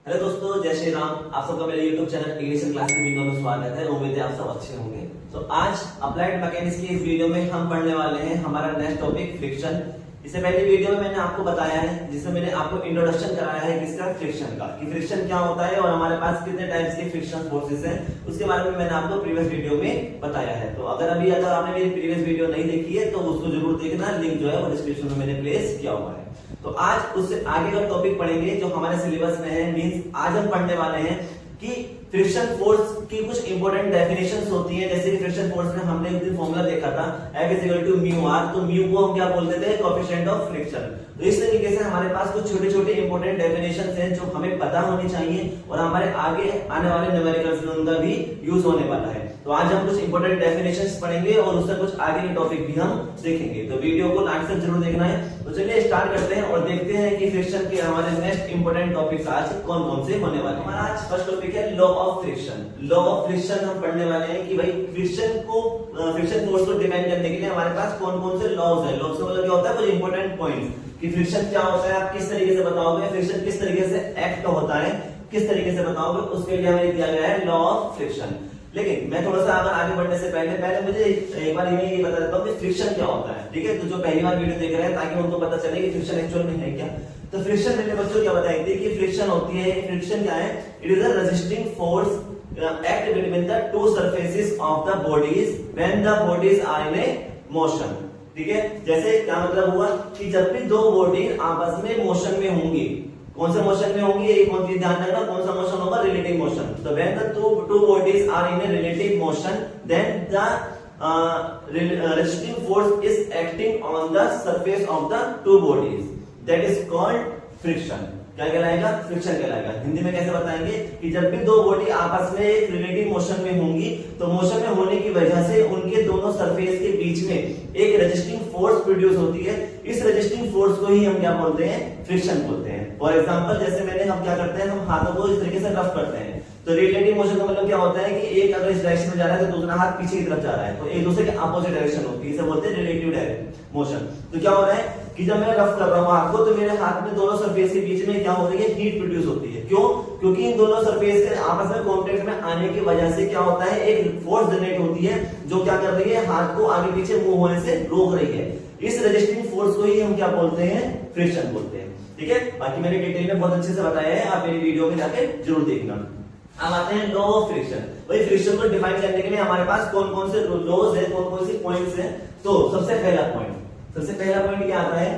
Hello दोस्तों, जय श्री राम। आप सबका मेरे YouTube चैनल एग्रीकल्चर क्लास की वीडियो में स्वागत है। उम्मीद है आप सब अच्छे होंगे। तो आज अप्लाइड मैकेनिक्स की इस वीडियो में हम पढ़ने वाले हैं हमारा नेक्स्ट टॉपिक फ्रिक्शन। इससे पहले वीडियो में मैंने आपको बताया है, जिसमें मैंने आपको इंट्रोडक्शन कराया है किसका, फ्रिक्शन का, कि फ्रिक्शन क्या होता है और हमारे पास कितने टाइप्स के फ्रिक्शन फोर्सेस हैं, उसके बारे में मैंने आपको प्रीवियस वीडियो में बताया है। तो अगर आपने मेरी प्रीवियस वीडियो नहीं देखी है तो उसको जरूर देखना, लिंक जो है वो डिस्क्रिप्शन में मैंने प्लेस किया हुआ है। तो आज उससे आगे का टॉपिक पढ़ेंगे जो हमारे सिलेबस में है। मींस आज हम पढ़ने वाले हैं कि फ्रिक्शन फोर्स की कुछ इंपॉर्टेंट डेफिनेशंस होती हैं। जैसे कि फ्रिक्शन फोर्स में हमने एक दिन फॉर्मूला देखा था, F = μr। तो म्यू को हम क्या बोलते थे, कोएफिशिएंट ऑफ फ्रिक्शन। तो इस तरीके से हमारे पास कुछ छोटे छोटे इंपॉर्टेंट डेफिनेशंस हैं जो हमें पता होनी चाहिए और हमारे आगे आने वाले न्यूमेरिकल्स में उनका भी यूज होने वाला है। तो आज हम कुछ इंपॉर्टेंट डेफिनेशंस पढ़ेंगे और उससे कुछ आगे के टॉपिक भी हम देखेंगे। तो वीडियो को लास्ट तक जरूर देखना है। तो चलिए स्टार्ट करते हैं और देखते हैं कि फ्रिक्शन के हमारे नेक्स्ट इंपॉर्टेंट टॉपिक्स आज कौन कौन से होने वाले हैं। हमारा आज फर्स्ट टॉपिक है law of friction. Law of friction हम पढ़ने वाले हैं कि भाई फ्रिक्शन फोर्स को डिफाइन करने के लिए हमारे पास कौन कौन से लॉज है। लॉज मतलब क्या होता है, कुछ इंपॉर्टेंट पॉइंट्स कि फ्रिक्शन क्या होता है, आप किस तरीके से बताओगे, फ्रिक्शन किस तरीके से एक्ट होता है, किस तरीके से बताओगे, उसके लिए हमें दिया गया है लॉ ऑफ फ्रिक्शन। लेकिन मैं थोड़ा सा अगर आगे बढ़ने से पहले मुझे एक बार ये बता देता हूँ कि फ्रिक्शन क्या होता है। ठीक है, तो जो पहली बार वीडियो देख रहे हैं ताकि उनको पता चले कि फ्रिक्शन एक्चुअल में है क्या। तो फ्रिक्शन मेरे बच्चों क्या बताएंगे कि फ्रिक्शन होती है, फ्रिक्शन क्या है, it is a resisting force act between the two surfaces of the bodies when the bodies are in a motion। ठीक है, जैसे क्या मतलब हुआ कि जब भी दो बॉडी आपस में मोशन में होंगी, कौन से मोशन में होंगी, एक कौन सी ध्यान रखना, कौन सा मोशन होगा, रिलेटिव मोशन। तो when the two bodies are in a relative motion then the resisting force is acting on the surface of the two bodies, that is called friction। क्या कहलाएगा, फ्रिक्शन कहलाएगा। हिंदी में कैसे बताएंगे कि जब भी दो बॉडी आपस में एक रिलेटिव मोशन में होंगी तो मोशन में होने की वजह से उनके दोनों सरफेस के बीच में एक रेजिस्टिंग फोर्स प्रोड्यूस होती है। इस रेजिस्टिंग फोर्स को ही हम क्या बोलते हैं, फ्रिक्शन बोलते हैं। फॉर एग्जांपल जैसे हम क्या करते हैं, हम हाथों को इस तरीके से रफ करते हैं। तो रिलेटिव मोशन का मतलब क्या होता है कि एक अगर इस डायरेक्शन में जा रहा है तो दूसरा हाथ पीछे की तरफ जा रहा है, तो एक दूसरे के अपोजिट डायरेक्शन होती है, इसे बोलते हैं रिलेटिव मोशन। तो क्या हो रहा है कि जब मैं रफ कर रहा हूं हाथ को तो मेरे हाथ में दोनों सरफेस के बीच में क्या हो रही है, हीट प्रोड्यूस होती है। क्यों? क्योंकि इन दोनों सरफेस के आपस में कांटेक्ट में आने की वजह से क्या होता है, एक फोर्स जनरेट होती है जो क्या कर रही है, हाथ को आगे पीछे मूव होने से रोक रही है। इस रेजिस्टिंग फोर्स को ही हम क्या बोलते हैं, फ्रिक्शन बोलते हैं। ठीक है, बाकी मैंने डिटेल में बहुत अच्छे से बताया है, आप मेरी वीडियो में जाके जरूर देखना। अब आते हैं लॉ ऑफ फ्रिक्शन। भाई फ्रिक्शन को डिफाइन करने के लिए हमारे पास कौन कौन से लॉज है, कौन कौन से पॉइंट्स हैं। तो सबसे पहला पॉइंट क्या आता है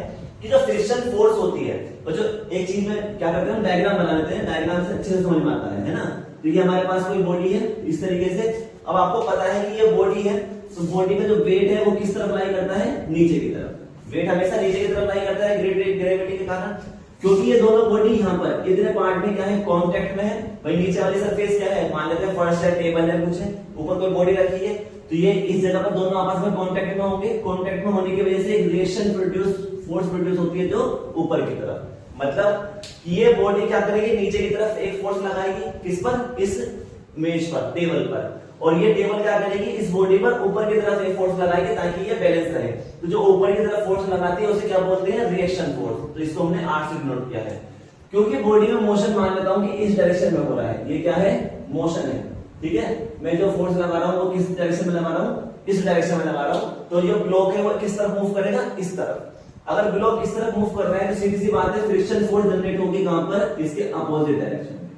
कि जो फ्रिक्शन फोर्स होती है, और जो एक चीज में क्या करते हैं, डायग्राम बना लेते हैं, डायग्राम से अच्छे से समझ में आता है ना। तो ये हमारे पास कोई बॉडी है इस तरीके से। अब आपको पता है कि ये बॉडी है, तो बॉडी में जो वेट है वो किस तरफ लाई करता है, नीचे की तरफ। वेट हमेशा नीचे की तरफ लाई करता है ग्रेविटी के कारण, क्योंकि ये दोनों बॉडी यहाँ पर इतने पार्ट में क्या है, कांटेक्ट में है। भाई नीचे वाली सरफेस क्या है, मान लेते हैं फर्श है, टेबल है, कुछ है, ऊपर कोई बॉडी रखी है, तो ये इस जगह पर दोनों आपस में कांटेक्ट में होंगे। कांटेक्ट में होने की वजह से एक रिएक्शन फोर्स प्रोड्यूस होती है जो ऊपर की तरफ। मतलब ये बॉडी क्या करेगी, नीचे की तरफ एक फोर्स लगाएगी, किस पर, इस मेज पर, टेबल पर, और ये टेबल क्या करेगी, इस बॉडी पर ऊपर की तरफ एक फोर्स लगाएगी ताकि ये बैलेंस रहे। तो जो ऊपर की तरफ फोर्स लगाती है उसे क्या बोलते हैं, रिएक्शन फोर्स। तो इसको हमने आर से नोट किया है, क्योंकि बॉडी में मोशन मान लेता हूं कि इस डायरेक्शन में हो रहा है, ये क्या है, मोशन है। ठीक है, मैं जो फोर्स लगा रहा हूं वो किस डायरेक्शन में लगा रहा हूं, इस डायरेक्शन में लगा रहा हूं। तो जो ब्लॉक है वो किस तरफ मूव करेगा, इस तरफ। अगर ब्लॉक इस तरफ मूव कर रहा है तो सीधी सी बात है, फ्रिक्शन फोर्स जनरेट होगी कहां पर, इसके अपोजिट डायरेक्शन में।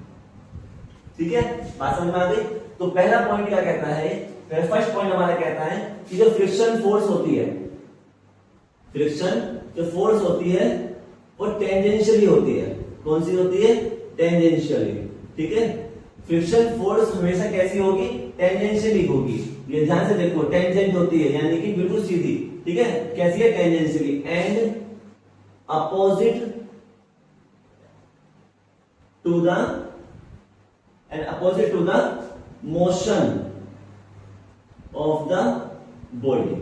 ठीक है, बात समझ में आ गई। तो पहला पॉइंट क्या कहता है, फर्स्ट पॉइंट हमारा कहता है कि जो फ्रिक्शन फोर्स होती है, फ्रिक्शन जो फोर्स होती है वो टेंजेंशियली होती है। कौन सी होती है, टेंजेंशियली। ठीक है, फ्रिक्शन फोर्स हमेशा कैसी होगी, टेंजेंशियली होगी। ये ध्यान से देखो, टेंजेंट होती है यानी कि बिल्कुल सीधी। ठीक है, कैसी है, tangentially, and opposite to the motion of the body.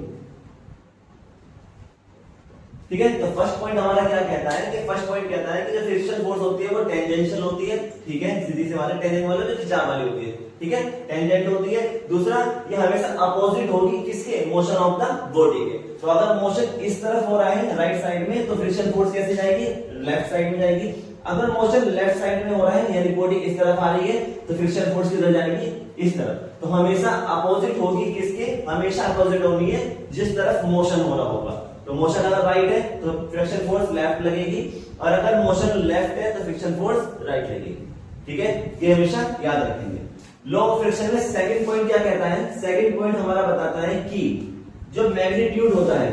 ठीक है, तो फर्स्ट पॉइंट हमारा क्या कहता है, कि फर्स्ट पॉइंट कहता है कि जो फ्रिक्शन फोर्स होती है वो टेंजेंशियल होती है। ठीक है, सीधी से वाले टेंजेंट वाले जो खिंचाव वाली होती है। ठीक है, टेंजेंट होती है। दूसरा, ये हमेशा अपोजिट होगी किसके, मोशन ऑफ द बॉडी के। तो अगर मोशन इस तरफ हो रहा है राइट साइड में, तो फ्रिक्शन फोर्स कैसे जाएगी, लेफ्ट साइड में जाएगी। अगर मोशन लेफ्ट साइड में हो रहा है यानी बॉडी इस तरफ आ रही है तो फ्रिक्शन फोर्स किधर जाएगी, इस तरफ। तो हमेशा अपोजिट होगी किसके, हमेशा अपोजिट होनी है जिस तरफ मोशन हो रहा होगा। तो मोशन अगर राइट है तो फ्रिक्शन फोर्स लेफ्ट लगेगी, और अगर मोशन लेफ्ट है तो फ्रिक्शन फोर्स राइट लगेगी। ठीक है, ये हमेशा याद रखेंगे। लॉ ऑफ फ्रिक्शन में सेकंड पॉइंट क्या कहता है, सेकंड पॉइंट हमारा बताता है कि जो मैग्नीट्यूड होता है,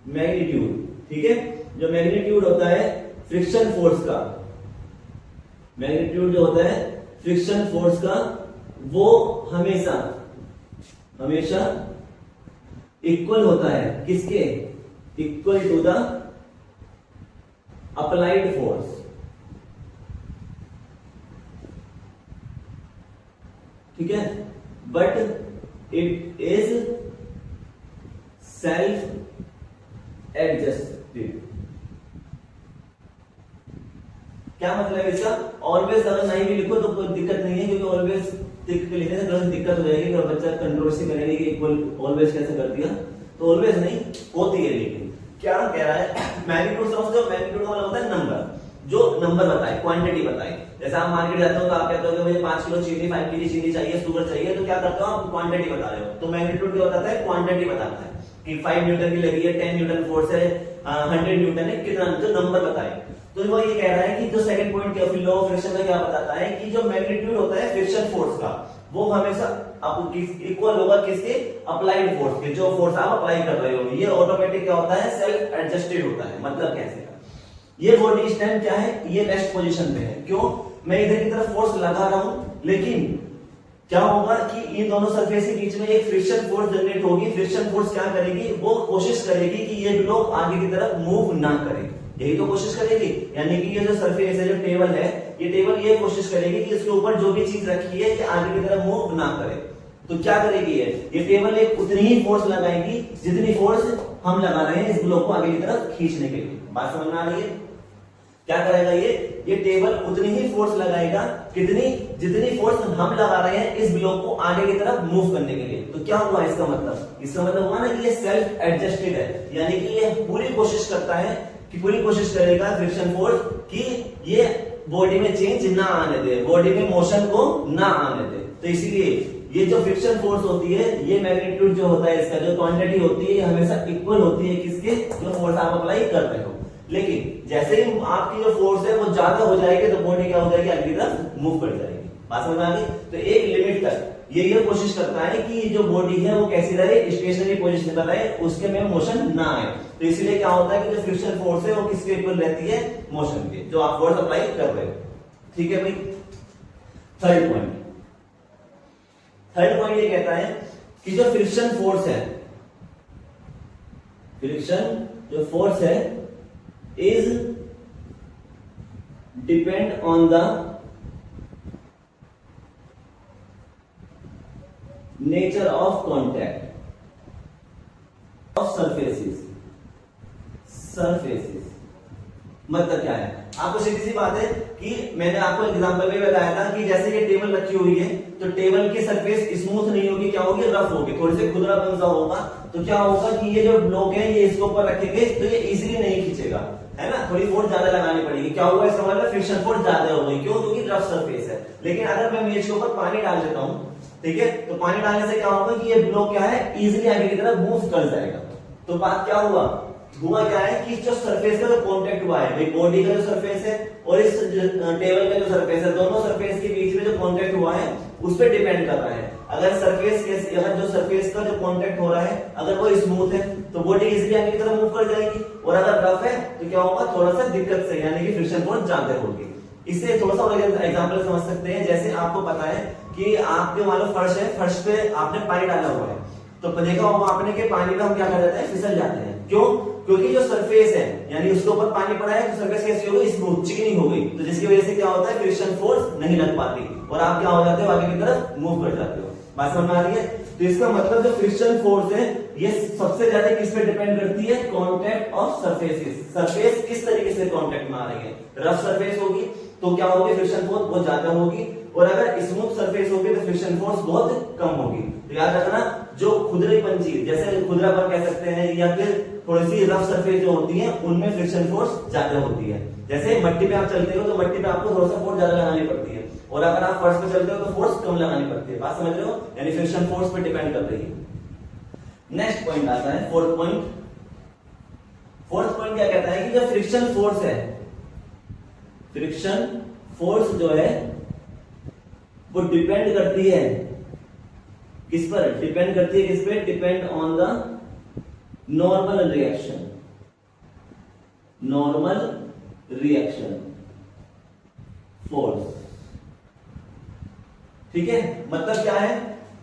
मैग्नीट्यूड, ठीक है, जो मैग्नीट्यूड होता है फ्रिक्शन फोर्स का, मैग्नीट्यूड जो होता है फ्रिक्शन फोर्स का, वो हमेशा हमेशा इक्वल होता है किसके, equal to the applied force. ठीक है, but it is self adjusted. क्या मतलब है इसका, ऑलवेज अगर नहीं भी लिखो तो कोई दिक्कत नहीं है, क्योंकि ऑलवेज लिखने से थोड़ी दिक्कत हो जाएगी और बच्चा कंट्रोवर्सी करेगा कि इक्वल ऑलवेज कैसे कर दिया, तो ऑलवेज नहीं होती है। लेकिन क्या कह रहा है, मैग्नीट्यूड समझते हो, मैग्नीट्यूड मतलब होता है नंबर, जो नंबर बताए, क्वांटिटी बताए। जैसे आप मार्केट जाते हो तो आप कहते हो कि मुझे 5 किलो चीनी, 5 केजी चीनी चाहिए, शुगर चाहिए, तो क्या करते हो आप क्वांटिटी बता रहे हो। तो मैग्नीट्यूड क्या बताता है, क्वांटिटी बताता है कि 5 न्यूटन की लगी है, 10 न्यूटन फोर्स है, 100 न्यूटन है, कितना, जो नंबर बताए। तो वो ये कह रहा है कि जो सेकंड पॉइंट क्या लॉ ऑफ फ्रिक्शन में क्या बताता है कि जो मैग्नीट्यूड होता है फ्रिक्शन फोर्स का, वो हमेशा इक्वल होगा किसके, अप्लाइड फोर्स के, जो फोर्स आप अप्लाई कर रहे हो। ये ऑटोमेटिक क्या होता है, सेल्फ एडजस्टेड होता है। मतलब कैसे का, ये बॉडी स्टैंड क्या है, ये रेस्ट पोजीशन पे है। क्यों, मैं इधर की तरफ फोर्स लगा रहा हूं, लेकिन क्या होगा कि इन दोनों सरफेस के बीच में एक फ्रिक्शन फोर्स जनरेट होगी। फ्रिक्शन फोर्स क्या करेगी, वो कोशिश करेगी कि ये ब्लॉक आगे की तरफ मूव ना करे, यही तो कोशिश करेगी। यानी कि ये जो सरफेस है, जो टेबल है, ये टेबल ये कोशिश करेगी कि इसके ऊपर जो भी चीज रखी है ये आगे की तरफ मूव ना करे। तो क्या करेगी ये टेबल एक उतनी ही फोर्स लगाएगी जितनी फोर्स हम लगा रहे हैं इस ब्लॉक को आगे की तरफ खींचने के लिए। बात समझ में आ रही है, क्या करेगा ये टेबल उतनी ही फोर्स लगाएगा कितनी, जितनी फोर्स हम लगा रहे हैं इस ब्लॉक को आगे की तरफ मूव करने के लिए। तो क्या हुआ इसका मतलब, इसका मतलब हुआ ना कि ये सेल्फ एडजस्टेड है, यानी कि ये पूरी कोशिश करता है कि पूरी कोशिश करेगा फ्रिक्शन फोर्स कि ये बॉडी में चेंज ना आने दे, बॉडी में मोशन को ना आने दे। तो इसीलिए ये जो फ्रिक्शन फोर्स होती है, ये मैग्नीट्यूड जो होता है, इसका जो क्वांटिटी होती है, ये हमेशा इक्वल होती है किसके, जो फोर्स आप अप्लाई कर रहे हो। लेकिन जैसे ही आपकी जो फोर्स है वो ज्यादा हो जाएगी तो बॉडी क्या हो जाएगी, अगली तरफ मूव कर जाएगी। बात समझ में आ गई। तो एक लिमिट तक ये कोशिश करता है कि जो बॉडी है वो कैसी रहे, स्टेशनरी पोजीशन पर रहे, उसके में मोशन ना आए। तो इसीलिए क्या होता है कि जो फ्रिक्शन फोर्स है वो किसके इक्वल रहती है, मोशन के, जो आप फोर्स अप्लाई कर रहे हो। ठीक है भाई। थर्ड पॉइंट ये कहता है कि जो फ्रिक्शन फोर्स है, फ्रिक्शन जो फोर्स है is depend on the nature of contact of surfaces। मतलब क्या है, आपको सीधी सी बात है कि मैंने आपको एग्जांपल में बताया था कि जैसे ये टेबल रखी हुई है तो टेबल की सरफेस स्मूथ नहीं होगी, क्या होगी, रफ होगी, थोड़ी सी खुरदरापन सा होगा। तो क्या होगा कि ये जो ब्लॉक है ये इसके ऊपर रखेंगे तो ये इजीली नहीं खींचेगा, है ना, थोड़ी फोर्स ज्यादा लगानी पड़ेगी। क्या होगा, इसका मतलब फ्रिक्शन फोर्स ज्यादा हो गई। क्यों, क्योंकि रफ सरफेस है। लेकिन अगर मैं मेज के ऊपर पानी डाल देता हूं, ठीक है, तो पानी डालने से क्या होगा कि ये ब्लॉक क्या है, इजीली आगे की तरफ मूव कर जाएगा। तो बात क्या हुआ क्या है कि जो सरफेस का जो कांटेक्ट हुआ है, बॉडी का जो सरफेस है और इस टेबल का जो सरफेस है, दोनों सरफेस के बीच में जो कांटेक्ट हुआ है उस पर डिपेंड कर रहा है। अगर जो सरफेस का जो कांटेक्ट हो रहा है अगर वो स्मूथ है तो बॉडी इजीली आगे की तरफ मूव कर जाएगी, और अगर रफ है तो क्या होगा, थोड़ा सा दिक्कत से, यानी कि फ्रिक्शन फोर्स ज्यादा होगी। इससे थोड़ा सा एग्जांपल समझ सकते हैं। जैसे आपको पता है कि आपके मान लो फर्श है, फर्श पे आपने पानी डाला हुआ है, तो देखा होगा आपने कि पानी में हम क्या कर जाते हैं, फिसल जाते हैं। क्यों, क्योंकि जो सरफेस है यानी उसके ऊपर पानी पड़ा है तो सरफेस कैसी हो गई, स्मूथ, चिकनी हो गई। तो जिसकी वजह से क्या होता है, फ्रिक्शन फोर्स नहीं लग पाती और आप क्या हो जाते हो, आगे की तरफ मूव कर जाते हो। बात समझ में आ रही है। तो इसका मतलब जो फ्रिक्शन फोर्स है ये सबसे ज्यादा किस पे डिपेंड करती है, कांटेक्ट ऑफ सरफेसेस। सरफेस किस तरीके से कांटेक्ट में आ रही है, रफ सरफेस होगी तो क्या होगी, फ्रिक्शन फोर्स बहुत ज्यादा होगी, और अगर स्मूथ सरफेस होगी तो फ्रिक्शन फोर्स बहुत कम होगी। तो याद रखना, जो खुरदरीपन चीज जैसे खुरदरापन कह सकते हैं, या फिर थोड़ी सी रफ सरफेस जो होती है उनमें फ्रिक्शन फोर्स ज्यादा होती है। जैसे मट्टी पे आप चलते हो तो मट्टी पे आपको थोड़ा सा फोर्स ज्यादा लगानी पड़ती है, और अगर आप फर्श पे चलते हो तो फोर्स कम लगानी पड़ती है। बात समझ रहे हो, यानी फ्रिक्शन फोर्स पे डिपेंड कर रही है। नेक्स्ट पॉइंट आता है फोर्थ पॉइंट। फोर्थ पॉइंट क्या कहता है कि जो फ्रिक्शन फोर्स है, फ्रिक्शन फोर्स जो है वो डिपेंड करती है किस पर, डिपेंड करती है किस पे, depend on the normal reaction, normal reaction force. ठीक है, मतलब क्या है,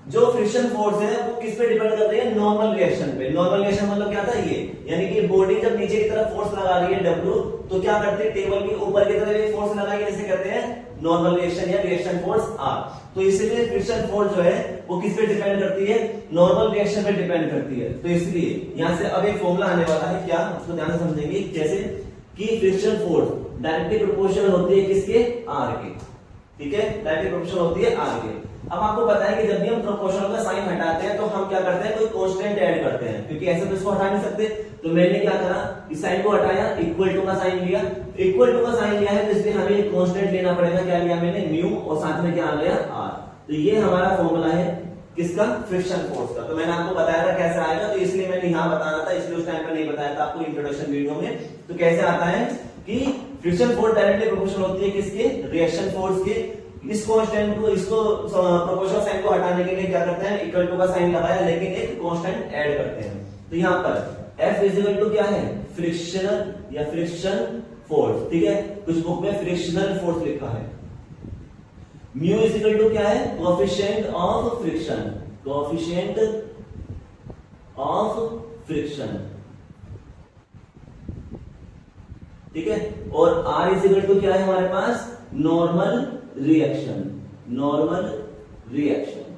जो फ्रिक्शन फोर्स है वो किस पे डिपेंड कर रही है, नॉर्मल रिएक्शन पे। नॉर्मल रिएक्शन मतलब क्या था, ये यानी कि बॉडी जब नीचे की तरफ फोर्स लगा रही है W, तो क्या करती है, टेबल की ऊपर की तरफ एक फोर्स लगाएगी, इसे कहते हैं नॉर्मल रिएक्शन या रिएक्शन फोर्स R। तो इसलिए फ्रिक्शन फोर्स जो है वो किस पे डिपेंड करती है, नॉर्मल रिएक्शन पे डिपेंड करती है। तो इसलिए यहां से अब एक फॉर्मूला आने वाला है, क्या, उसको ध्यान से समझेंगे, जैसे कि फ्रिक्शन फोर्स डायरेक्टली प्रोपोर्शनल होती है किसके, R के। ठीक है, डायरेक्टली प्रोपोर्शनल होती है R के। अब आपको पता है कि जब भी हम प्रोपोर्शनल का साइन हटाते हैं तो हम क्या करते हैं, कोई कांस्टेंट ऐड करते हैं, क्योंकि ऐसे तो इसको हटा नहीं सकते। तो मैंने क्या करा, इस साइन को हटाया, इक्वल टू का साइन लिया, इक्वल टू का साइन लिया है तो इसलिए हमें एक कांस्टेंट लेना पड़ेगा। क्या लिया मैंने, म्यू, और साथ में क्या आ गया, R। तो ये हमारा फॉर्मूला है किसका, फ्रिक्शन फोर्स का। तो मैंने आपको बताया था कैसे आएगा, तो इसलिए मैंने यहां बताना था, इसलिए उस टाइम पर नहीं बताया था आपको इंट्रोडक्शन वीडियो में। तो कैसे आता है कि फ्रिक्शन फोर्स डायरेक्टली प्रोपोर्शनल होती है किसके, रिएक्शन फोर्स के। इस कांस्टेंट को, इसको प्रोपोर्शनल साइन को हटाने के लिए क्या करते हैं, इक्वल टू का साइन लगाया, लेकिन एक कांस्टेंट ऐड करते हैं। तो यहां पर F इक्वल टू क्या है, फ्रिक्शनल या फ्रिक्शन फोर्स। ठीक है, कुछ बुक में फ्रिक्शनल फोर्स लिखा है। म्यू इक्वल टू क्या है, coefficient of friction, coefficient of friction. ठीक है, और R इक्वल टू क्या है हमारे पास, नॉर्मल रिएक्शन, नॉर्मल रिएक्शन।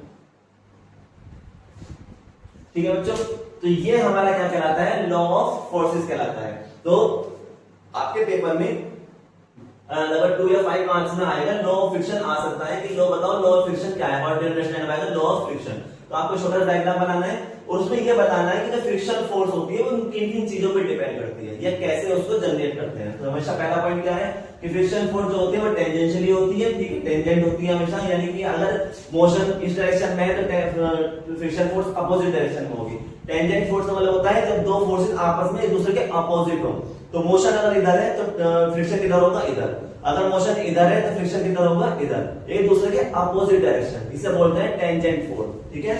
ठीक है बच्चों, तो ये हमारा क्या कहलाता है, लॉ ऑफ फोर्सेस कहलाता है। तो आपके पेपर में लगभग 2 या 5 मार्क्स में आएगा, लॉ ऑफ फ्रिक्शन आ सकता है कि लॉ बताओ, लॉ ऑफ फ्रिक्शन क्या है, और अंडरस्टैंड आएगा लॉ ऑफ फ्रिक्शन। तो आपको छोटा डायग्राम बनाना है और उसमें यह बताना है कि जो फ्रिक्शन फोर्स होती है वो किन किन चीजों पे डिपेंड करती है या कैसे उसको जनरेट करते हैं। तो हमेशा पहला पॉइंट क्या है कि फ्रिक्शन फोर्स जो होती है वो टेंजेंशियली होती है। ठीक है, टेंजेंट होती है हमेशा, यानी कि अगर मोशन इस डायरेक्शन में है तो फ्रिक्शन फोर्स अपोजिट डायरेक्शन में होगी। टेंजेंट फोर्स का मतलब होता है जब दो फोर्सेस आपस में एक दूसरे के अपोजिट हो। तो मोशन अगर इधर है तो फ्रिक्शन किधर होगा, इधर। अगर मोशन इधर है तो फ्रिक्शन किधर होगा, इधर, एक दूसरे के अपोजिट डायरेक्शन। इसे बोलते हैं टेंजेंट फोर्स। ठीक है,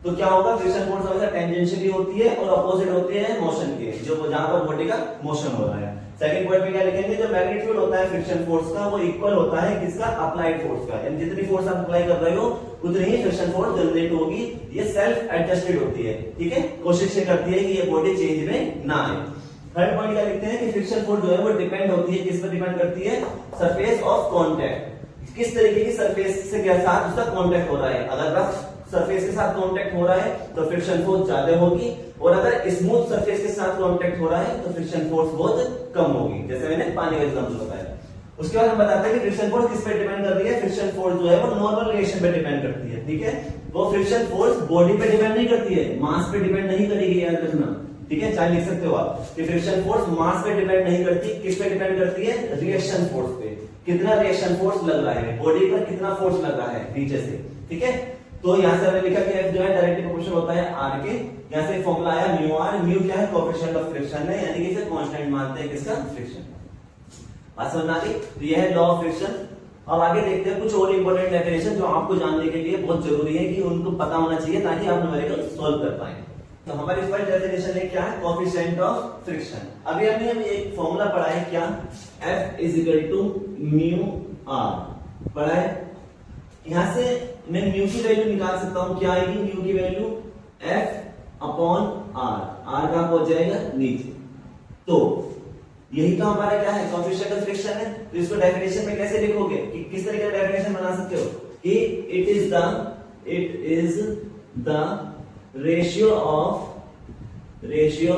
तो क्या होगा, फ्रिक्शन फोर्स हमेशा टेंजेंशियली होती है और अपोजिट होती है मोशन के, जो जहां पर बॉडी का मोशन हो रहा है। सेकंड पॉइंट में क्या लिखेंगे, जो मैग्नीट्यूड होता है फ्रिक्शन फोर्स का वो इक्वल होता है किसका, अप्लाइड फोर्स का। यानी जितनी फोर्स आप अप्लाई कर रहे हो उतनी ही फ्रिक्शन फोर्स जनरेट होगी। ये सेल्फ एडजस्टेड होती है। ठीक है, कोशिश ये करती है कि ये बॉडी चेंज में ना आए। थर्ड पॉइंट क्या लिखते हैं कि फ्रिक्शन फोर्स जो है वो डिपेंड होती है, किस पर डिपेंड करती है, सरफेस ऑफ कांटेक्ट। किस तरीके की सरफेस से के साथ उसका कांटेक्ट हो रहा है। अगर रफ सरफेस के साथ कांटेक्ट हो रहा है तो फ्रिक्शन फोर्स ज्यादा होगी, और अगर स्मूथ सरफेस के साथ कांटेक्ट हो रहा है तो फ्रिक्शन फोर्स बहुत कम होगी, जैसे मैंने पानी का एग्जांपल बताया। उसके बाद हम बताते हैं कि फ्रिक्शन फोर्स किस पे डिपेंड कर रही है। फ्रिक्शन फोर्स जो है वो नॉर्मल रिएक्शन पे डिपेंड करती है। ठीक है, वो फ्रिक्शन फोर्स बॉडी पे डिपेंड नहीं करती है, मास पे डिपेंड नहीं करेगी, याद रखना। ठीक है, चाहे लिख सकते हो आप कि फ्रिक्शन फोर्स मास पे डिपेंड नहीं करती, किस पे डिपेंड करती है, रिएक्शन फोर्स पे। कितना रिएक्शन फोर्स लग रहा है बॉडी पर, कितना फोर्स लग रहा है नीचे से। ठीक है, तो यहां से हमने लिखा कि F जो है डायरेक्टली प्रोपोर्शनल होता है R के। यहां से फॉर्मूला आया म्यू R। म्यू क्या है, कोएफिशिएंट ऑफ फ्रिक्शन है, यानी कि इसे कांस्टेंट मानते हैं किसका, फ्रिक्शन। बात समझ आ गई। तो यह है लॉ ऑफ फ्रिक्शन। अब आगे देखते हैं कुछ और इंपॉर्टेंट डेफिनेशन जो आपको जानने के लिए बहुत जरूरी है कि उनको पता होना चाहिए ताकि आप न्यूमेरिकल सॉल्व कर पाए। तो हमारी फर्स्ट डेफिनेशन है क्या है, कोएफिशिएंट ऑफ फ्रिक्शन। अभी हमने एक फॉर्मूला पढ़ा है क्या, F is equal to mu R पढ़ा है। यहां से मैं म्यू की वैल्यू निकाल सकता हूं, क्या आएगी म्यू की value, F upon R। R कहां पहुंच जाएगा, नीचे। तो यही तो हमारा क्या है, कोएफिशिएंट ऑफ फ्रिक्शन है। तो इसको डेफिनेशन में कैसे लिखोगे, कि किस तरीके का डेफिनेशन बना सकते हो कि it is the ratio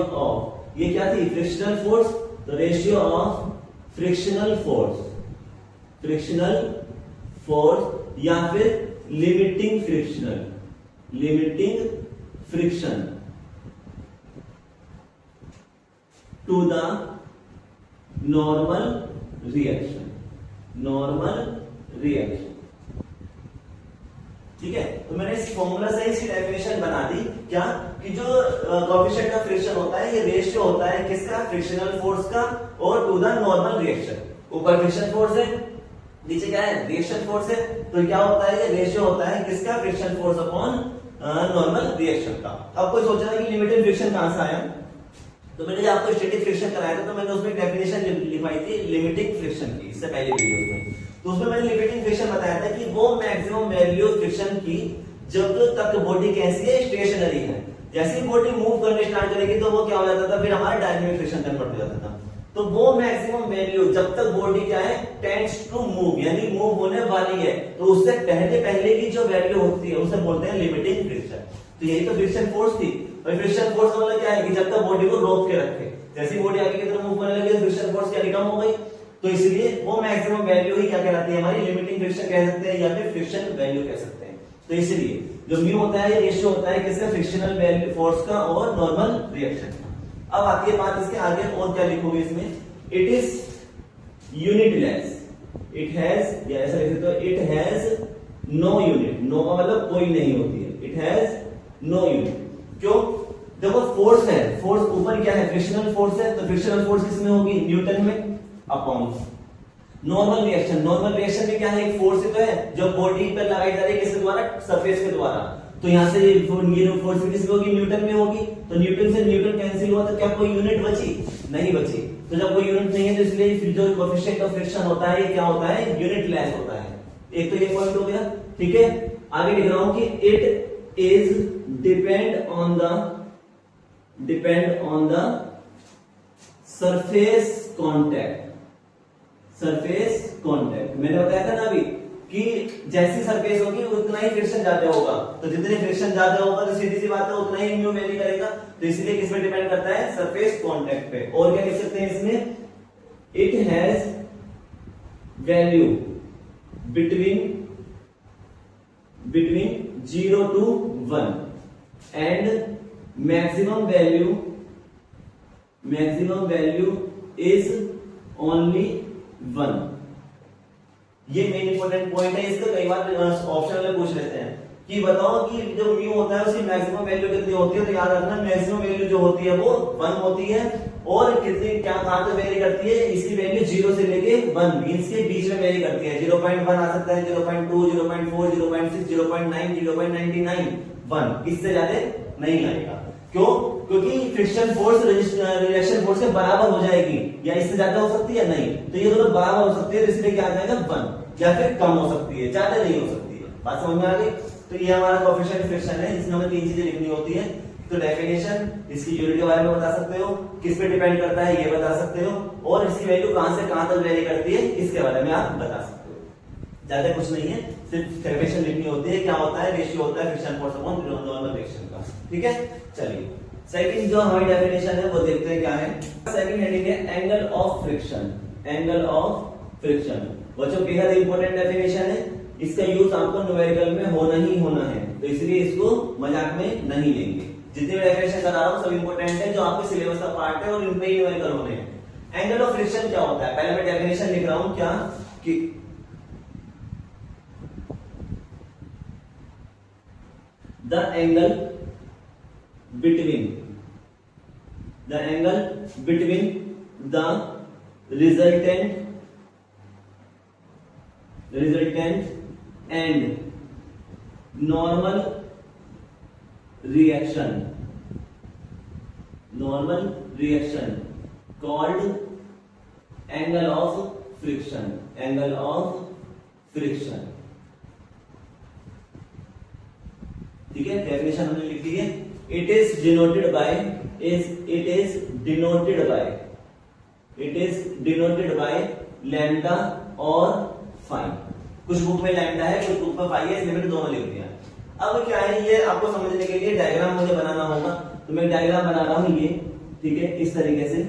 of ये क्या थी, फ्रिक्शनल फोर्स। तो ratio of frictional force frictional force या फिर limiting friction to the normal reaction. ठीक है, तो मैंने इस फॉर्मूला से इसकी डेफिनेशन बना दी क्या कि जो कोएफिशिएंट ऑफ फ्रिक्शन होता है ये रेशियो होता है किसका, फ्रिक्शनल फोर्स का और टू द नॉर्मल रिएक्शन। ऊपर फ्रिक्शन फोर्स है, नीचे क्या है, रिएक्शन फोर्स है, तो क्या होता है ये रेशियो होता है किसका, friction force upon normal reaction का। अब कोई सोच रहा है कि लिमिटेड फ्रिक्शन कहां से आया, तो मैंने जब आपको स्टैटिक फ्रिक्शन कराया था तो मैंने उसमें डेफिनेशन लिखवाई थी लिमिटिंग फ्रिक्शन की, इससे पहले वीडियोस में। तो उसमें मैंने लिमिटिंग फ्रिक्शन बताया था कि वो मैक्सिमम वैल्यू फ्रिक्शन की जब तक बॉडी कैसी है, स्टेशनरी है। जैसे ही बॉडी मूव करने स्टार्ट करेगी तो वो क्या हो जाता था, फिर हमारा डायनामिक फ्रिक्शन कन्वर्ट हो जाता था। तो वो मैक्सिमम वैल्यू जब तक बॉडी क्या है, टेंड्स टू मूव, यानी मूव होने वाली है, तो उससे पहले की जो वैल्यू होती है उसे बोलते हैं लिमिटिंग फ्रिक्शन। तो यही तो फ्रिक्शन फोर्स थी। और फ्रिक्शन फोर्स का मतलब क्या है कि जब तक बॉडी को रोक के रखे, जैसे ही बॉडी आगे की तरफ मूव करने लगी तो फ्रिक्शन फोर्स क्या कम हो गई, तो इसलिए वो मैक्सिमम वैल्यू ही क्या कहलाती है, हमारी लिमिटिंग फ्रिक्शन कह सकते हैं या फिर फ्रिक्शन वैल्यू कह सकते हैं। तो इसलिए जो म्यू होता है ये रेशियो होता है किसका, फ्रिक्शनल वैल्यू फोर्स का और नॉर्मल रिएक्शन का। अब आती है बात इसके आगे, और क्या लिखोगे इसमें, it is unitless, it has, या ऐसा लिख सकते हो, it has no unit. No का मतलब कोई नहीं होती है, इट हैज नो यूनिट। क्यों, देखो फोर्स है, फोर्स ऊपर क्या है, फ्रिक्शनल फोर्स है, तो फ्रिक्शनल फोर्स किसमें होगी, न्यूटन में, अपॉन नॉर्मल रिएक्शन में क्या है, एक फोर्स तो है जो बॉडी पर लगाई जा रही है किसके द्वारा, सरफेस के द्वारा। तो यहां से ये फोर्स किसमें होगी, न्यूटन में होगी। तो न्यूटन से न्यूटन कैंसिल हुआ तो क्या कोई यूनिट बची, नहीं बची। तो जब कोई यूनिट नहीं है तो इसलिए जो कोएफिशिएंट ऑफ फ्रिक्शन होता है ये क्या होता है, यूनिटलेस होता है। एक तो ये पॉइंट हो गया। ठीक है, आगे लिख रहा हूं कि it is depend on the surface contact. मैंने बताया था ना अभी कि जैसी सरफेस होगी उतना ही फ्रिक्शन ज्यादा होगा, तो जितने फ्रिक्शन ज्यादा होगा तो सीधी सी बात है उतना ही म्यू वेरी करेगा। तो इसलिए किस पे डिपेंड करता है, सरफेस कांटेक्ट पे। और क्या लिख सकते हैं इसमें, it has value between 0 to 1 and maximum value is only 1। ये मेन इंपॉर्टेंट पॉइंट है, इसका कई बार ऑप्शन में पूछ लेते हैं कि बताओ कि जो म्यू होता है उसकी मैक्सिमम वैल्यू कितनी होती है, तो याद रखना मैक्सिमम वैल्यू जो होती है वो 1 होती है। और कितनी क्या कहां तक वेरी करती है, इसकी वैल्यू 0 से लेके 1 मींस के बीच में वेरी करती है। 0.1 आ सकता है, 0.2, 0.4, 0.6, 0.9, 0.99, 1, इससे ज्यादा नहीं आएगा। क्यों, क्योंकि फ्रिक्शन फोर्स रिएक्शन फोर्स के बराबर हो जाएगी, या इससे ज्यादा हो सकती है नहीं, तो ये दोनों बराबर हो सकती है, तो इसलिए क्या आ जाएगा 1, या फिर कम हो सकती है, ज्यादा नहीं हो सकती है। बात समझ में आ गई। तो ये हमारा कोएफिशिएंट फ्रिक्शन है, इसमें हमें 3 चीजें लिखनी होती है। तो डेफिनेशन, इसकी यूनिट के बारे में बता सकते हो, किस पे डिपेंड करता है ये बता सकते हो, और इसकी वैल्यू कहां से कहां तक वेरी करती है इसके बारे में आप बता सकते हो। ज्यादा कुछ नहीं है, सिर्फ डेफिनेशन लिखनी होती है, क्या होता है, रेशियो होता है friction force upon normal reaction का। ठीक है, चलिए सेकंड जो हमारी डेफिनेशन है वो देखते हैं क्या है। सेकंड हेडिंग है एंगल ऑफ फ्रिक्शन। बच्चों बेहद इंपॉर्टेंट डेफिनेशन है, इसका यूज आपको न्यूमेरिकल में होना ही होना है, तो इसलिए इसको मजाक में नहीं लेंगे। जितने भी डेफिनेशन करा रहा हूं सब इंपॉर्टेंट है, जो आपके सिलेबस का पार्ट है और इनमें ही न्यूमेरिकल होने हैं। एंगल ऑफ फ्रिक्शन क्या होता है, पहले मैं डेफिनेशन लिख रहा हूं क्या कि the angle between the resultant and normal reaction called angle of friction। ठीक है, डेफिनेशन हमने लिख दी है। It is denoted by lambda और फाई। कुछ बुक में लैम्डा है, कुछ बुक में फाई है, इसलिए मैंने दोनों लिख दिया। अब क्या है, ये आपको समझने के लिए डायग्राम मुझे बनाना होगा, तो मैं डायग्राम बना रहा हूं ये। ठीक है, इस तरीके से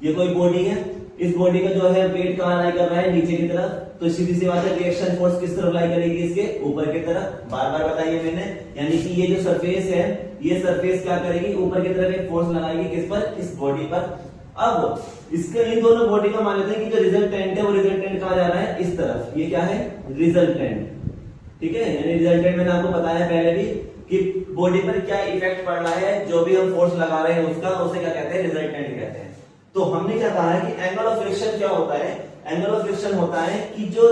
ये कोई बॉडी है, इस बॉडी का जो है वेट कहाँ लाई कर रहा है, नीचे की तरफ, तो सीधी सी बात है रिएक्शन फोर्स किस तरफ लाई करेगी, इसके ऊपर की तरफ। बार बार बताइए मैंने, यानी कि ये जो सरफेस है, ये सरफेस क्या करेगी, ऊपर की तरफ एक फोर्स लगाएगी, किस पर, इस बॉडी पर। अब इसके इन दोनों बॉडी का मान लेते हैं कि जो रिजल्टेंट है वो रिजल्टेंट कहाँ जा रहा है, इस तरफ। ये क्या है, रिजल्टेंट, ठीक है। यानी रिजल्टेंट मैंने आपको बताया पहले भी कि बॉडी पर क्या इफेक्ट पड़ रहा है, जो भी हम फोर्स लगा रहे हैं उसका, उसे क्या कहते हैं, रिजल्टेंट कहते हैं। तो हमने क्या कहा है कि एंगल ऑफ फ्रिक्शन क्या होता है, एंगल ऑफ फ्रिक्शन होता है कि जो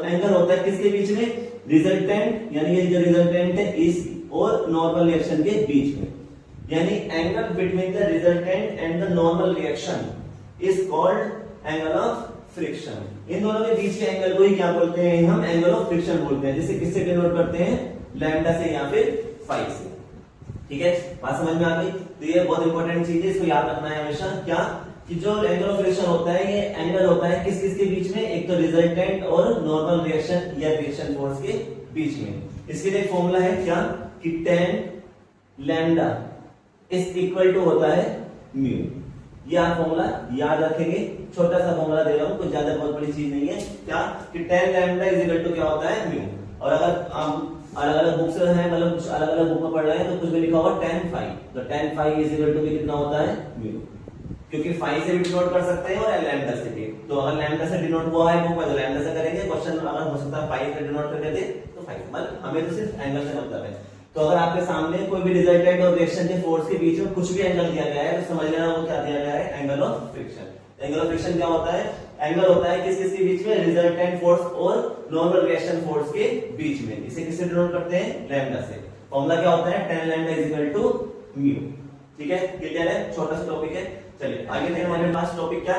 एंगल होता है किसके बीच में, रिजल्टेंट, यानी ये जो रिजल्टेंट है इस और नॉर्मल रिएक्शन के बीच में, यानी angle between the resultant and the normal reaction is called angle of friction. इन दोनों के बीच के एंगल को ही क्या बोलते हैं, हम एंगल ऑफ फ्रिक्शन बोलते हैं, जिसे किससे डिनोट करते हैं, लैम्डा से या फिर फाई से। ठीक है, बात समझ में आ गई। तो ये बहुत इंपॉर्टेंट चीज है, इसको याद रखना है हमेशा, क्या कि जो एंगल ऑफ फ्रिक्शन होता है ये एंगल होता है किस किस के बीच में, एक तो रिजल्टेंट और नॉर्मल रिएक्शन या रिएक्शन फोर्स के बीच में। इसके लिए फॉर्मूला है क्या कि tan lambda is equal to होता है म्यू। ये आप फॉर्मूला याद रखेंगे, छोटा सा फॉर्मूला दे रहा हूं, कुछ ज्यादा बहुत बड़ी चीज नहीं है, क्या कि tan lambda is equal to क्या होता है, म्यू। और अगर आप अलग अलग बुक्स है, मतलब कुछ अलग अलग बुक में पढ़ रहे हैं तो कुछ में लिखा होगा tan फाई, तो tan phi is equal to भी कितना होता है, म्यू, क्योंकि फाई से भी डिनोट कर सकते हैं और लैम्डा से भी। तो अगर लैम्डा से डिनोट हुआ है बुक में तो लैम्डा से करेंगे, क्वेश्चन अगर हो सकता है फाई से डिनोट कर देते तो फाई, मतलब हमें तो सिर्फ एंगल से मतलब है। तो अगर आपके सामने कोई भी रिजल्टेंट और रिएक्शन के फोर्स के बीच में कुछ भी एंगल दिया गया है तो समझ लेना वो क्या दिया गया है, angle of friction. Angle of friction क्या होता है, एंगल होता है किस किस के बीच में, रिजल्टेंट फोर्स और नॉर्मल रिएक्शन फोर्स के बीच में। इसे किससे डिनोट करते हैं, लैम्डा से। फॉर्मूला क्या होता है, tan lambda is equal to mu. ठीक है, क्लियर है, छोटा सा टॉपिक है। चलिए आगे देखिए, हमारे पास टॉपिक क्या,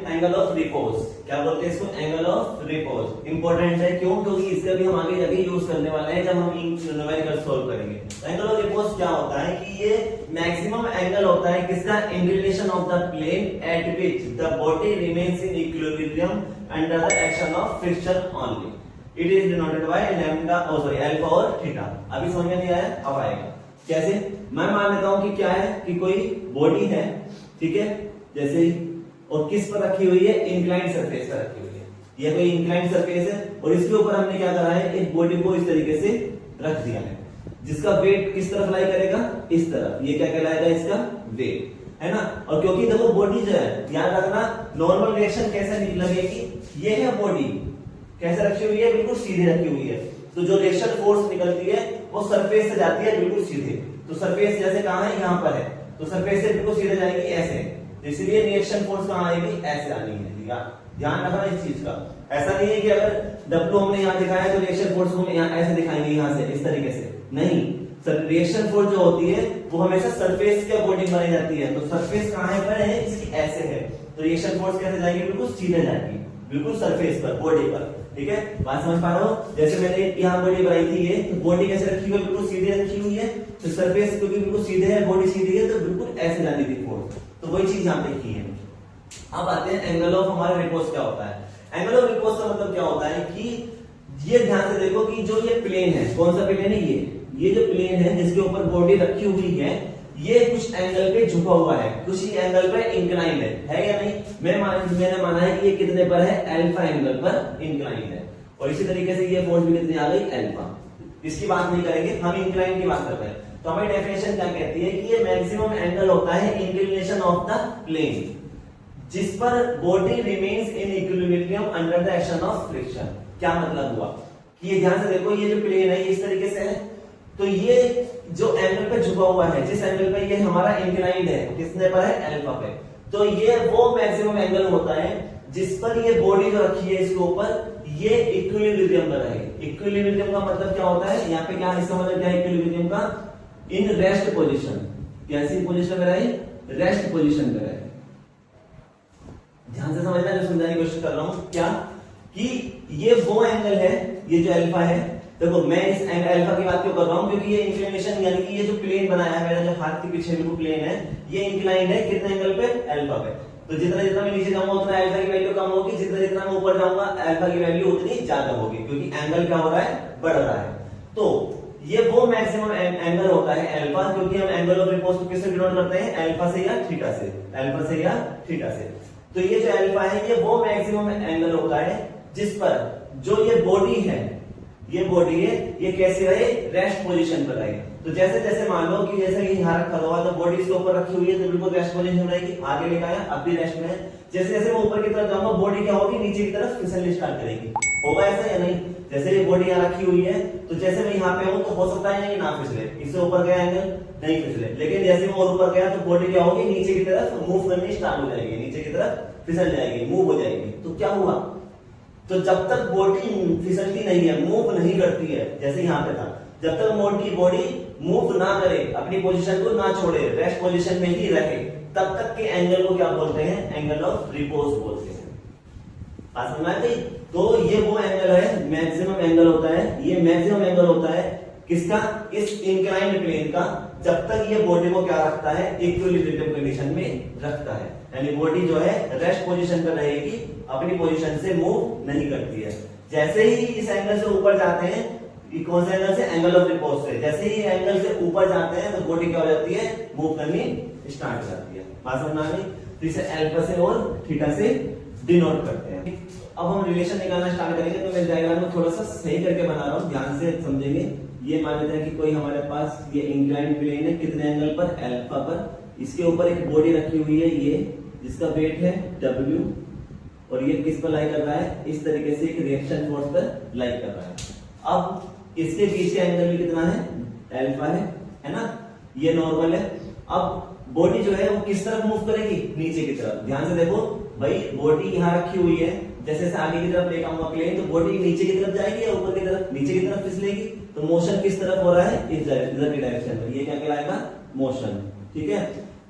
एंगल ऑफ रिपोज। क्या बोलते हैं इसको, एंगल ऑफ रिपोज। इंपॉर्टेंट है, क्यों, क्योंकि इसका भी हम आगे जाके यूज करने वाले हैं जब हम न्यूमेरिकल सॉल्व करेंगे। एंगल ऑफ रिपोज क्या होता है कि ये मैक्सिमम एंगल होता है किसका, inclination of the plane at which the body remains in equilibrium under the action of friction only. It is denoted by lambda, alpha और थीटा। अभी समझ में नहीं आया, अब आएगा। कैसे, मैं मान लेता हूं कि क्या है कि कोई बॉडी है, ठीक है, जैसे, और किस पर रखी हुई है, इंक्लाइंड सरफेस पर रखी हुई है। ये कोई इंक्लाइंड सरफेस है और इसके ऊपर हमने क्या करा है, एक बॉडी को इस तरीके से रख दिया है, जिसका वेट किस तरफ लाई करेगा, इस तरफ। ये क्या कहलाएगा, इसका वेट, है ना। और क्योंकि देखो बॉडी जो है, याद रखना, नॉर्मल रिएक्शन कैसे लगेगी, ये है बॉडी कैसे रखी हुई है, बिल्कुल सीधे रखी हुई है। तो जो रिएक्शन फोर्स निकलती है वो सरफेस से जाती है बिल्कुल सीधे। तो सरफेस जैसे कहां है, यहां पर है, तो सरफेस से बिल्कुल सीधे जाएगी ऐसे, इसलिए रिएक्शन फोर्स कहां आएगी, ऐसे आनी है। ध्यान रखना इस चीज का। ऐसा नहीं है कि अगर W हमने यहां दिखाया है तो रिएक्शन फोर्स को हम ऐसे दिखाएंगे, यहां से इस तरीके से नहीं। रिएक्शन फोर्स जो होती है वो हमेशा सरफेस के अकॉर्डिंग बनाई जाती है। तो सरफेस कहां पर है, इसकी ऐसे है, तो रिएक्शन फोर्स कैसे जाएगी, बिल्कुल सीधे जाएगी, बिल्कुल सरफेस पर, बॉडी पर। ठीक है, बात समझ पा रहे हो। जैसे मैंने यहाँ बॉडी बनाई थी, ये तो बॉडी कैसे रखी हुई है, बिल्कुल सीधे रखी हुई है, तो सरफेस क्योंकि बिल्कुल सीधे है, बॉडी सीधी है, तो बिल्कुल ऐसे जानी थी फोर्स। तो वही चीज यहाँ पे की है। अब आते हैं एंगल ऑफ हमारे रिपोज क्या होता है। एंगल ऑफ रिपोज का मतलब क्या होता है कि ये ध्यान से देखो कि जो ये प्लेन है, कौन सा प्लेन है, ये जो प्लेन है जिसके ऊपर बॉडी रखी हुई है, ये कुछ एंगल पे झुका हुआ है, कुछ ही एंगल पे इंक्लाइंड है या नहीं। मैंने माना है कि ये कितने पर है, अल्फा एंगल पर इंक्लाइंड है। और इसी तरीके से ये फोर्स भी कितनी आ गई, अल्फा। इसकी बात नहीं करेंगे, हम इंक्लाइंड की बात करते हैं। तो हमारी डेफिनेशन क्या कहती है कि ये मैक्सिमम एंगल होता है इंक्लिनेशन ऑफ द प्लेन जिस पर body remains in equilibrium under the action of friction. क्या मतलब हुआ कि ये ध्यान से देखो, ये जो प्लेन है ये इस तरीके से है, तो ये जो एंगल पे झुका हुआ है, जिस एंगल पे ये हमारा इंक्लाइंड है, किसने पर है, अल्फा पे, तो ये वो मैक्सिमम एंगल होता है जिस पर ये बॉडी जो रखी है इसके ऊपर ये इक्विलिब्रियम में रहे। इक्विलिब्रियम का मतलब क्या होता है, यहाँ पे क्या, इसका मतलब क्या है इक्विलिब्रियम का, इन रेस्ट पोजीशन। कैसी पोजीशन में रहे, रेस्ट पोजीशन में रहे। ध्यान से समझना, जो समझाने की कोशिश कर रहा हूं, क्या कि ये वो एंगल है, ये जो अल्फा है। देखो मैं इस अल्फा की बात क्यों कर रहा हूं, क्योंकि ये इंक्लिनेशन यानी कि ये जो प्लेन बनाया है मेरा, जो हाथ के पीछे बिल्कुल प्लेन है, ये इंक्लाइंड है कितने एंगल पे, अल्फा पे। तो जितना जितना मैं नीचे जाऊंगा उतना अल्फा की वैल्यू कम होगी, जितना जितना मैं ऊपर जाऊंगा अल्फा की वैल्यू उतनी ज्यादा होगी, क्योंकि एंगल क्या हो रहा है, बढ़ रहा है। तो ये वो मैक्सिमम एंगल होता है अल्फा, क्योंकि हम एंगल ऑफ रिपोज को किससे डिनोट करते हैं, अल्फा से या थीटा से, अल्फा से या थीटा से। तो ये जो अल्फा है ये वो मैक्सिमम एंगल होता है जिस पर जो ये बॉडी है, ये बॉडी है, ये कैसे रहे, रेस्ट पोजीशन पर रहे। तो जैसे जैसे मान लो कि जैसे ये यहाँ रखा हुआ तो बॉडी इसके ऊपर रखी हुई है तो बिल्कुल रेस्ट पोजीशन में रहेगी, आगे लेकर आया अब भी रेस्ट में है। जैसे जैसे मैं ऊपर की तरफ जाऊंगा बॉडी क्या होगी, नीचे की तरफ फिसलनी स्टार्ट करेगी। होगा ऐसा या नहीं? जैसे ये बॉडी यहाँ रखी हुई है तो जैसे मैं यहाँ पे हूँ तो हो सकता है ये ना फिसले, इससे ऊपर गया एंगल नहीं फिसले, लेकिन जैसे मैं और ऊपर गया तो बॉडी क्या होगी, नीचे की तरफ मूव करनी स्टार्ट हो जाएगी, नीचे की तरफ फिसल जाएगी, मूव हो जाएगी। तो क्या हुआ, तो जब तक बॉडी फिसलती नहीं है, मूव नहीं करती है, जैसे यहाँ पे था, जब तक बॉडी मूव ना करे, अपनी पोजीशन को ना छोड़े, रेस्ट पोजीशन में ही रहे, तब तक के एंगल को क्या बोलते हैं, एंगल ऑफ रिपोज बोलते हैं। बात समझ में? तो ये वो एंगल है, मैक्सिमम एंगल होता है, ये मैक्सिमम एंगल होता है किसका, इस इंक्लाइंड प्लेन का, जब तक ये बॉडी को क्या रखता है, इक्विलिब्रियम कंडीशन में रखता है, यानी बॉडी जो है रेस्ट पोजीशन पर रहेगी, अपनी पोजीशन से मूव नहीं करती है। जैसे ही इस एंगल से ऊपर जाते हैं, कौन से एंगल से, एंगल ऑफ रिपोज से, जैसे ही एंगल से ऊपर जाते हैं तो बॉडी क्या हो जाती है, मूव करनी स्टार्ट हो जाती है। बात समझ में? तो इसे अल्फा से और थीटा से डिनोट करते हैं। अब हम रिलेशन निकालना स्टार्ट करेंगे, तो मैं डायग्राम में थोड़ा सा सही करके बना रहा हूँ, ध्यान से समझेंगे। ये मान लेते हैं कि कोई हमारे पास ये इंक्लाइंड प्लेन है, कितने एंगल पर, अल्फा पर, इसके ऊपर एक बॉडी रखी हुई है ये, जिसका वेट है W, और ये किस पर लाई कर रहा है, इस तरीके से एक रिएक्शन फोर्स पर लाई कर रहा है। अब इसके पीछे एंगल भी कितना है, अल्फा है ना, ये नॉर्मल है। अब बॉडी जो है वो किस तरफ मूव करेगी, नीचे की तरफ। ध्यान से देखो भाई, बॉडी यहाँ रखी हुई है, जैसे जैसे आगे की तरफ लेकर आऊंगा प्लेन, तो बॉडी नीचे की तरफ जाएगी या ऊपर की तरफ, नीचे की तरफ फिसलेगी। तो मोशन किस तरफ हो रहा है, इधर की डायरेक्शन में, ये क्या कहलाएगा, मोशन। ठीक है,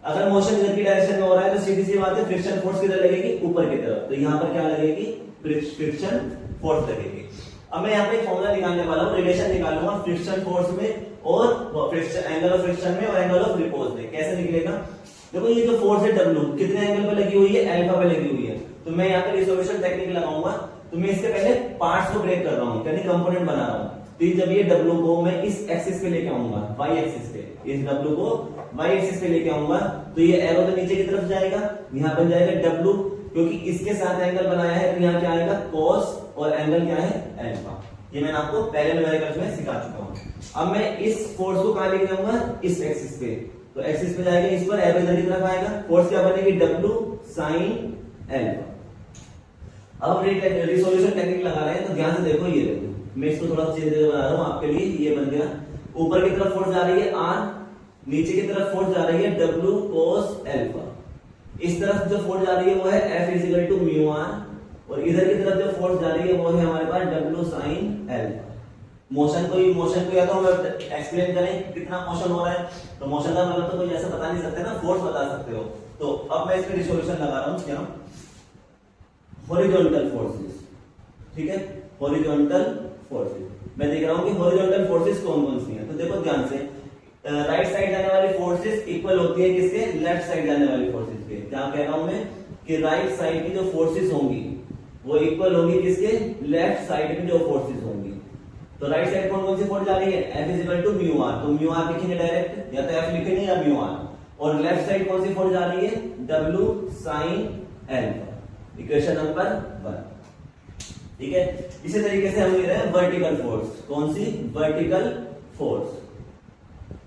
अगर मोशन इधर की डायरेक्शन में हो रहा है तो सीधी सी बात है, फ्रिक्शन फोर्स किधर लगेगी, ऊपर की तरफ। तो यहाँ पर क्या लगेगी, फ्रिक्शन फोर्स लगेगी। अब मैं यहाँ पे फॉर्मूला निकालने वाला हूँ, रिलेशन निकालूंगा फ्रिक्शन फोर्स में और फ्रिक्शन, एंगल ऑफ फ्रिक्शन में और एंगल ऑफ रिपोज में। कैसे निकलेगा, देखो ये जो फोर्स है W कितने एंगल पे लगी हुई है, अल्फा पे लगी हुई है। तो मैं यहाँ पे रिसोल्यूशन टेक्निक लगाऊंगा, तो मैं इसके पहले पार्ट्स को ब्रेक कर रहा हूँ, यानी कंपोनेंट बना रहा हूँ। तो जब ये W को मैं इस एक्सिस पे लेके आऊंगा, y एक्सिस पे, इस W को y एक्सिस पे लेके आऊंगा, तो ये एरो तो नीचे की तरफ जाएगा, यहाँ बन जाएगा W, क्योंकि इसके साथ एंगल बनाया है, तो यहाँ क्या आएगा, cos, और एंगल क्या है, अल्फा। ये मैंने आपको पहले न्यूमेरिकल्स में सिखा चुका हूँ। अब मैं इस फोर्स को कहां लेके जाऊंगा, इस एक्सिस पे, तो एक्सिस पे जाएगा, इस पर एरो इधर की तरफ आएगा, फोर्स क्या बनेगी, W sin अल्फा। अब रिसोल्यूशन टेक्निक लगा रहे हैं, तो ध्यान से देखो, ये देखो मैं इसको थोड़ा चेंज बना रहा हूं आपके लिए। ये बन गया, ऊपर की तरफ फोर्स जा रही है R, नीचे की तरफ फोर्स जा रही है W cos अल्फा। इस तरफ जो फोर्स जा रही है वो है F equal to mu R, और इधर की तरफ जो फोर्स जा रही है वो है हमारे पास W sin अल्फा। मोशन को या तो हम एक्सप्लेन करें कितना मोशन हो रहा है, तो मोशन का मतलब तो कोई ऐसा बता नहीं सकते ना, फोर्स बता सकते हो। तो अब मैं इसमें रिसोल्यूशन लगा रहा हूं, क्या, हॉरिजॉन्टल फोर्सेस। ठीक है, हॉरिजॉन्टल फोर्सेस मैं देख रहा हूं कि हॉरिजॉन्टल फोर्सेस कौन कौन सी हैं। तो देखो ध्यान से, राइट साइड जाने वाली फोर्सेस इक्वल होती है किसके, लेफ्ट साइड जाने वाली फोर्सेस के। क्या कह रहा हूं मैं कि राइट साइड की जो फोर्सेस होंगी वो इक्वल होंगी किसके, लेफ्ट साइड की जो फोर्सेस होंगी। तो राइट साइड कौन सी फोर्स जा रही है, F is equal to mu R, तो म्यू आर लिखेंगे डायरेक्ट, या तो F लिखेंगे या म्यू आर। और लेफ्ट साइड कौन सी फोर्स जा रही है, W sin alpha, equation number 1। ठीक है, इसी तरीके से हम ले रहे हैं वर्टिकल फोर्स। कौन सी, वर्टिकल फोर्स।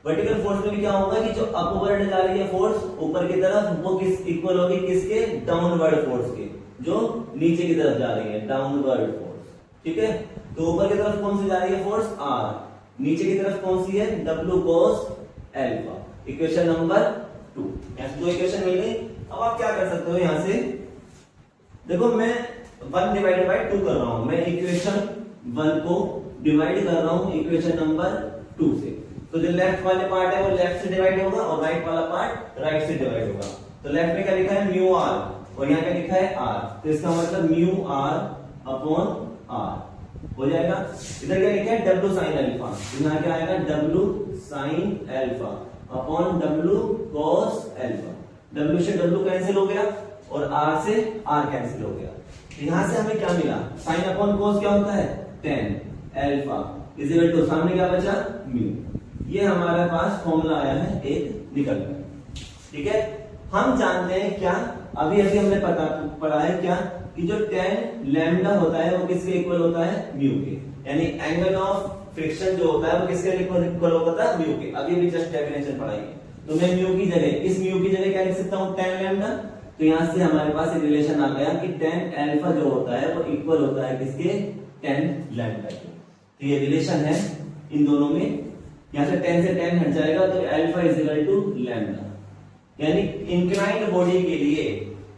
वर्टिकल फोर्स में भी क्या होगा कि जो अपवर्ड जा रही है फोर्स ऊपर की तरफ, वो किस इक्वल होगी किसके, डाउनवर्ड फोर्स के, जो नीचे की तरफ जा रही है, डाउनवर्ड फोर्स। ठीक है, तो ऊपर की तरफ कौन सी जा रही है फोर्स, R, नीचे की तरफ कौन सी है, W cos alpha, equation number 2। ऐसे दो इक्वेशन मिल गई। अब आप क्या कर सकते हो, यहां से देखो मैं 1 डिवाइडेड बाय 2 कर रहा हूं, मैं इक्वेशन 1 को डिवाइड कर रहा हूं इक्वेशन नंबर 2 से। तो जो लेफ्ट वाले पार्ट है वो लेफ्ट से डिवाइड होगा और राइट वाला पार्ट राइट से डिवाइड होगा। तो लेफ्ट में क्या लिखा है, म्यू आर, और यहाँ क्या लिखा है, R, तो इसका मतलब म्यू आर अपॉन R हो जाएगा। इधर क्या लिखा है, W sin अल्फा, यहाँ क्या आएगा, W sin alpha upon W cos alpha. W से W कैंसिल हो गया और R से R कैंसिल हो गया। यहां से हमें क्या मिला, sin अपॉन cos क्या होता है, tan alpha is equal to, सामने क्या बचा, म्यू। ये हमारे पास फॉर्मूला आया है एक निकल कर। ठीक है, हम जानते हैं क्या, अभी अभी हमने पढ़ा है क्या कि जो tan लैम्डा होता है वो किसके इक्वल होता है, म्यू के, यानी एंगल ऑफ फ्रिक्शन जो होता है वो किसके इक्वल होता है, म्यू के। अभी अभी जस्ट डेफिनेशन पढ़ाई है, तो मैं म्यू की जगह, इस म्यू की जगह क्या लिख सकता हूँ, tan लैम्डा। तो यहां से हमारे पास एक रिलेशन आ गया कि tan अल्फा जो होता है वो इक्वल होता है किसके, tan लैम्डा के। तो ये रिलेशन है इन दोनों में, यहां से tan से tan हट जाएगा तो alpha is equal to lambda, यानी इंक्लाइंड बॉडी के लिए,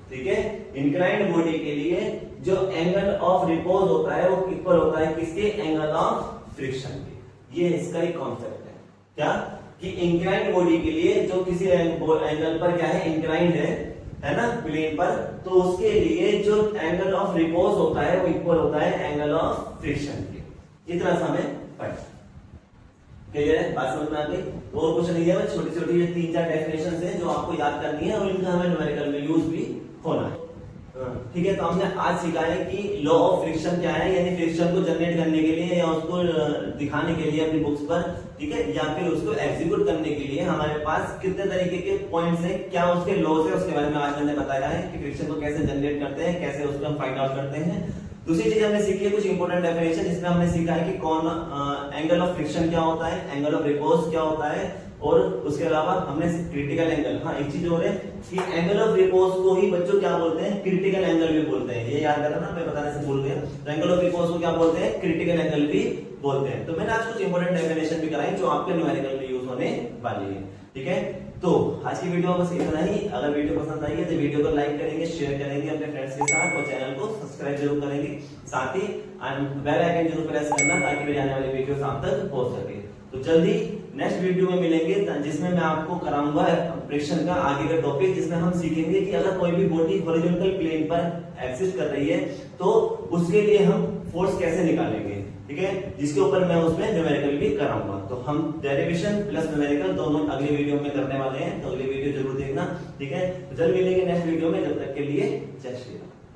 ठीक है, इंक्लाइंड बॉडी के लिए जो एंगल ऑफ रिपोज होता है वो इक्वल होता है किसके, एंगल ऑफ फ्रिक्शन के। ये इसका एक कॉन्सेप्ट है क्या, कि इंक्लाइंड बॉडी के लिए जो किसी एंगल पर क्या है, इंक्लाइंड है ना, प्लेन पर, तो उसके लिए जो एंगल ऑफ रिपोज होता है वो इक्वल होता है एंगल ऑफ फ्रिक्शन के। इतना सा हमें पढ़ा, क्लियर है, बात समझ में आ गई। और कुछ नहीं है, छोटी छोटी ये 3-4 डेफिनेशन है जो आपको याद करनी है और इनका हमें न्यूमेरिकल में यूज भी होना है, ठीक है। तो हमने आज सीखा है कि लॉ ऑफ फ्रिक्शन क्या है, यानी फ्रिक्शन को जनरेट करने के लिए या उसको दिखाने के लिए अपनी बुक्स पर, ठीक है, या फिर उसको एग्जीक्यूट करने के लिए हमारे पास कितने तरीके के पॉइंट्स हैं, क्या उसके लॉज है, उसके बारे में आज मैंने बताया है कि फ्रिक्शन को कैसे जनरेट करते हैं, कैसे उसको हम फाइंड आउट करते हैं। दूसरी चीज हमने सीखी है कुछ इंपोर्टेंट डेफिनेशन, इसमें हमने सीखा है कि कौन एंगल ऑफ फ्रिक्शन क्या होता है, एंगल ऑफ रिपोज क्या होता है, और उसके अलावा हमने क्रिटिकल एंगल, हाँ एक चीज और है कि एंगल ऑफ रिपोज को ही बच्चों क्या बोलते हैं, क्रिटिकल एंगल भी बोलते हैं। ये याद रखना, मैं बताने से भूल गया। तो एंगल ऑफ रिपोज को क्या बोलते हैं, क्रिटिकल एंगल भी बोलते हैं। तो मैंने आज कुछ इंपोर्टेंट डेफिनेशन भी कराई जो आपके न्यूमेरिकल में यूज होने वाली है, ठीक है। तो आज की वीडियो बस इतना ही। अगर वीडियो पसंद आई है तो वीडियो को लाइक करेंगे, शेयर करेंगे अपने फ्रेंड्स के साथ, और चैनल को सब्सक्राइब जरूर करेंगे। साथ ही बेल आइकन जरूर प्रेस करना ताकि मेरी आने वाली वीडियोस आप तक पहुंच सके। तो जल्दी नेक्स्ट वीडियो में मिलेंगे जिसमें मैं आपको कराऊंगा फ्रिक्शन का आगे का टॉपिक, जिसमें हम सीखेंगे कि अगर कोई भी बॉडी हॉरिजॉन्टल प्लेन पर एक्सिस्ट कर रही है तो उसके लिए हम फोर्स कैसे निकालेंगे, ठीक है, जिसके ऊपर मैं उसमें न्यूमेरिकल भी कराऊंगा। तो हम डेरिवेशन प्लस न्यूमेरिकल दोनों अगले वीडियो में करने वाले हैं, तो अगले वीडियो जरूर देखना, ठीक है। तो जल्द मिलेंगे नेक्स्ट वीडियो में, जब तक के लिए जय श्री राम।